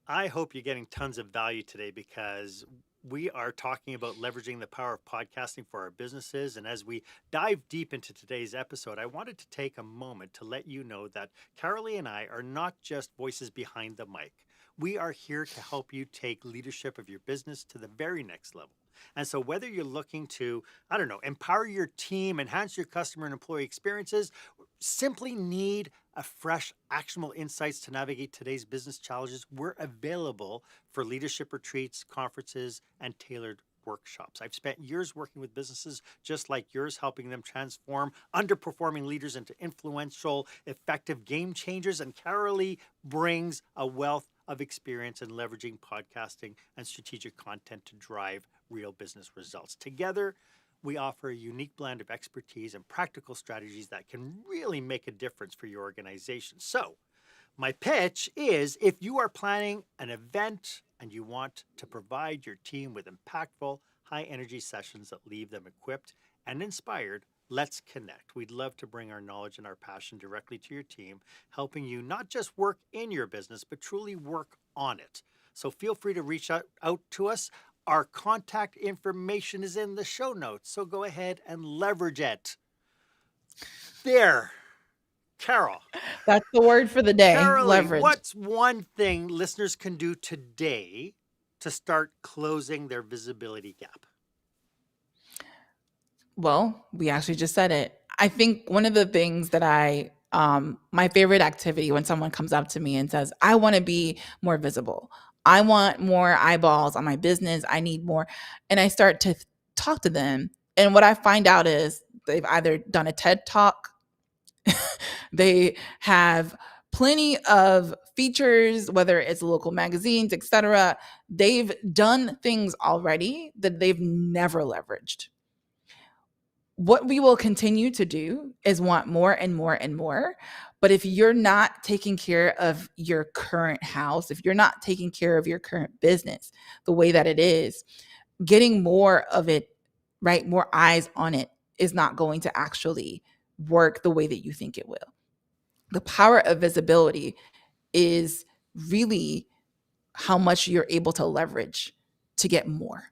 I hope you're getting tons of value today, because we are talking about leveraging the power of podcasting for our businesses. And as we dive deep into today's episode, I wanted to take a moment to let you know that Carrolee and I are not just voices behind the mic. We are here to help you take leadership of your business to the very next level. And so whether you're looking to, I don't know, empower your team, enhance your customer and employee experiences, simply need a fresh, actionable insights to navigate today's business challenges, we're available for leadership retreats, conferences, and tailored workshops. I've spent years working with businesses just like yours, helping them transform underperforming leaders into influential, effective game changers. And Carrolee brings a wealth of experience in leveraging podcasting and strategic content to drive real business results. Together, we offer a unique blend of expertise and practical strategies that can really make a difference for your organization. So, my pitch is, if you are planning an event and you want to provide your team with impactful, high energy sessions that leave them equipped and inspired, let's connect. We'd love to bring our knowledge and our passion directly to your team, helping you not just work in your business, but truly work on it. So feel free to reach out to us. Our contact information is in the show notes, so go ahead and leverage it. There, Carol. That's the word for the day. Carrolee, Leverage. what's one thing listeners can do today to start closing their visibility gap? Well, we actually just said it. I think one of the things that my favorite activity when someone comes up to me and says, I want to be more visible. I want more eyeballs on my business. I need more. And I start to talk to them. And what I find out is they've either done a TED talk, they have plenty of features, whether it's local magazines, etc. They've done things already that they've never leveraged. What we will continue to do is want more and more and more. But if you're not taking care of your current house, if you're not taking care of your current business the way that it is, getting more of it, right? More eyes on it is not going to actually work the way that you think it will. The power of visibility is really how much you're able to leverage to get more.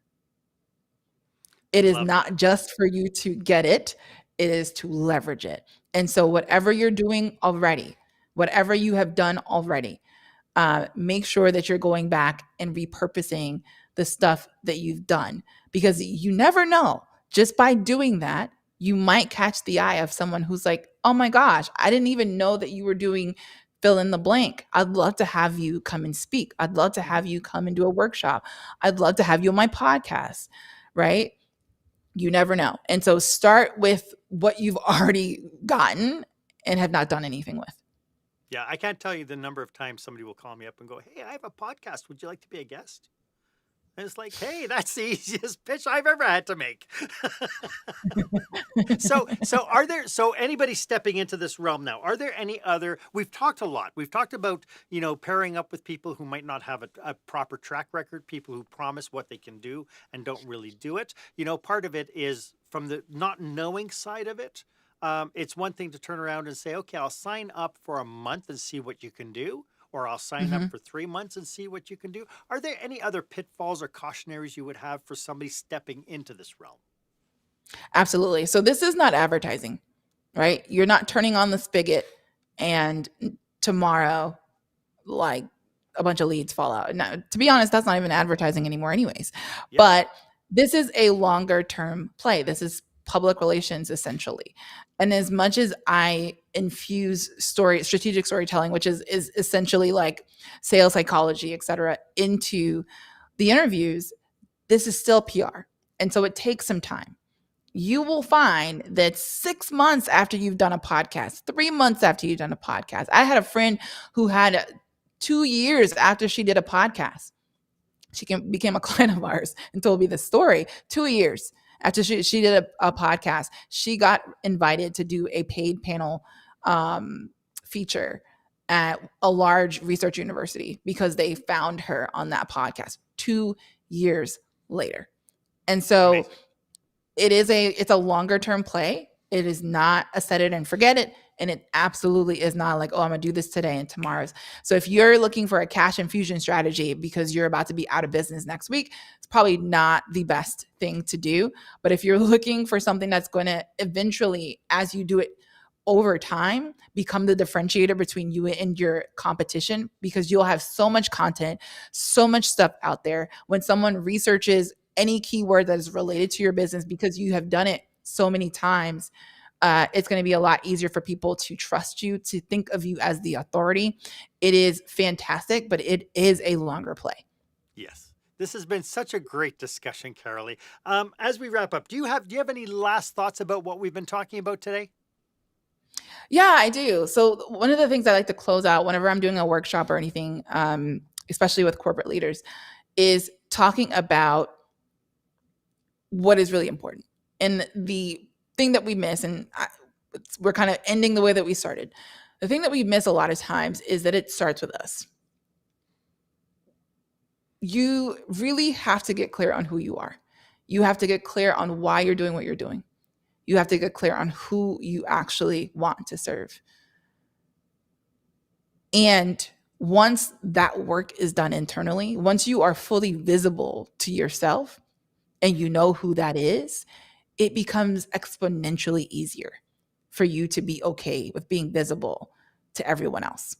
It is Love that. not just for you to get it, it is to leverage it. And so, whatever you're doing already, whatever you have done already, make sure that you're going back and repurposing the stuff that you've done, because you never know. Just by doing that, you might catch the eye of someone who's like, oh my gosh, I didn't even know that you were doing fill in the blank. I'd love to have you come and speak. I'd love to have you come and do a workshop. I'd love to have you on my podcast, right? You never know. And so start with what you've already gotten and have not done anything with. Yeah, I can't tell you the number of times somebody will call me up and go, "Hey, I have a podcast. Would you like to be a guest?" And it's like, "Hey, that's the easiest pitch I've ever had to make." So anybody stepping into this realm now, are there any other, we've talked a lot. We've talked about, pairing up with people who might not have a proper track record, people who promise what they can do and don't really do it. Part of it is from the not knowing side of it. It's one thing to turn around and say, okay, I'll sign up for a month and see what you can do, or I'll sign up Mm-hmm. for 3 months and see what you can do. Are there any other pitfalls or cautionaries you would have for somebody stepping into this realm? Absolutely. So this is not advertising, right? You're not turning on the spigot and tomorrow, like, a bunch of leads fall out. Now, to be honest, that's not even advertising anymore anyways. Yeah. But this is a longer term play. This is public relations essentially. And as much as I infuse strategic storytelling, which is essentially like sales psychology, et cetera, into the interviews, this is still PR. And so it takes some time. You will find that 6 months after you've done a podcast, 3 months after you've done a podcast. I had a friend who had 2 years after she did a podcast. She became a client of ours and told me the story. 2 years after she did a podcast, she got invited to do a paid panel feature at a large research university because they found her on that podcast 2 years later. And so Amazing. it's a longer term play. It is not a set it and forget it. And it absolutely is not like, oh, I'm going to do this today and tomorrow's. So if you're looking for a cash infusion strategy because you're about to be out of business next week, it's probably not the best thing to do. But if you're looking for something that's going to eventually, as you do it over time, become the differentiator between you and your competition, because you'll have so much content, so much stuff out there. When someone researches any keyword that is related to your business because you have done it so many times, it's going to be a lot easier for people to trust you, to think of you as the authority. It is fantastic, but it is a longer play. Yes. This has been such a great discussion, Carrolee. As we wrap up, do you have any last thoughts about what we've been talking about today? Yeah, I do. So one of the things I like to close out whenever I'm doing a workshop or anything, especially with corporate leaders, is talking about what is really important. And the thing that we miss, and we're kind of ending the way that we started. The thing that we miss a lot of times is that it starts with us. You really have to get clear on who you are. You have to get clear on why you're doing what you're doing. You have to get clear on who you actually want to serve. And once that work is done internally, once you are fully visible to yourself and you know who that is, it becomes exponentially easier for you to be okay with being visible to everyone else.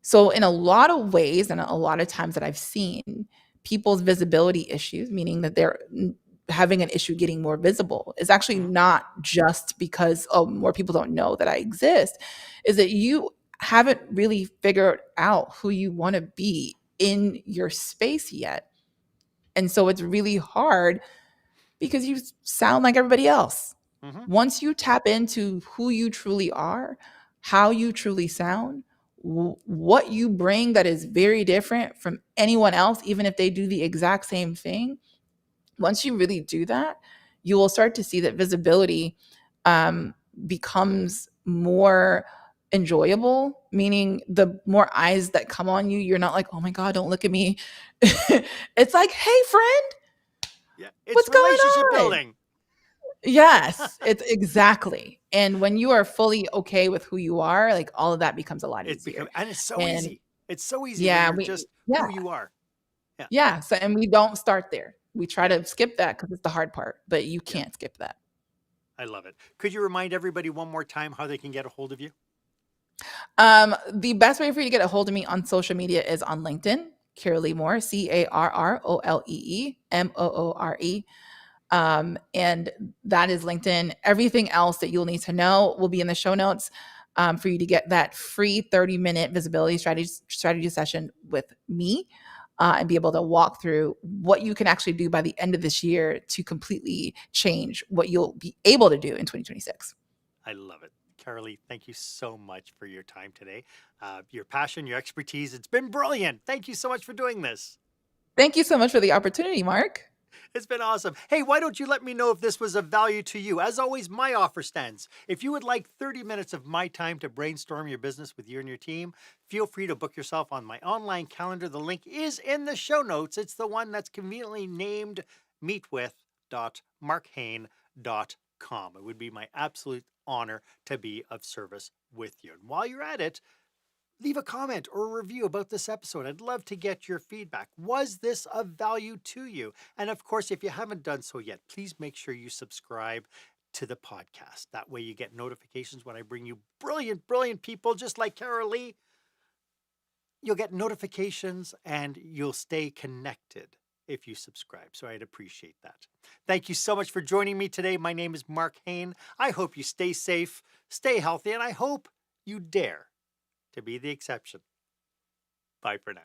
So in a lot of ways, and a lot of times that I've seen, people's visibility issues, meaning that they're having an issue getting more visible, is actually not just because, oh, more people don't know that I exist, is that you haven't really figured out who you want to be in your space yet. And so it's really hard because you sound like everybody else. Mm-hmm. Once you tap into who you truly are, how you truly sound, what you bring that is very different from anyone else, even if they do the exact same thing, once you really do that, you will start to see that visibility becomes more enjoyable, meaning the more eyes that come on you, you're not like, oh my God, don't look at me. It's like, hey, friend, Yeah. It's What's going relationship on? building. Yes, it's exactly. And when you are fully okay with who you are, like all of that becomes a lot It's easier. become, and it's so And easy. It's so easy when yeah, you're just yeah, who you are. Yeah. yeah. So, and we don't start there. We try Yeah. to skip that because it's the hard part, but you Yeah. can't skip that. I love it. Could you remind everybody one more time how they can get a hold of you? The best way for you to get a hold of me on social media is on LinkedIn, Carrolee Moore, CarroleeMoore. And that is LinkedIn. Everything else that you'll need to know will be in the show notes for you to get that free 30-minute visibility strategy session with me and be able to walk through what you can actually do by the end of this year to completely change what you'll be able to do in 2026. I love it. Carrolee, thank you so much for your time today. Your passion, your expertise, it's been brilliant. Thank you so much for doing this. Thank you so much for the opportunity, Mark. It's been awesome. Hey, why don't you let me know if this was of value to you? As always, my offer stands. If you would like 30 minutes of my time to brainstorm your business with you and your team, feel free to book yourself on my online calendar. The link is in the show notes. It's the one that's conveniently named meetwith.markhaine.com. It would be my absolute honor to be of service with you. And while you're at it, leave a comment or a review about this episode. I'd love to get your feedback. Was this of value to you? And of course, if you haven't done so yet, please make sure you subscribe to the podcast. That way you get notifications when I bring you brilliant, brilliant people just like Carrolee. You'll get notifications and you'll stay connected if you subscribe. So I'd appreciate that. Thank you so much for joining me today. My name is Marc Haine. I hope you stay safe, stay healthy, and I hope you dare to be the exception. Bye for now.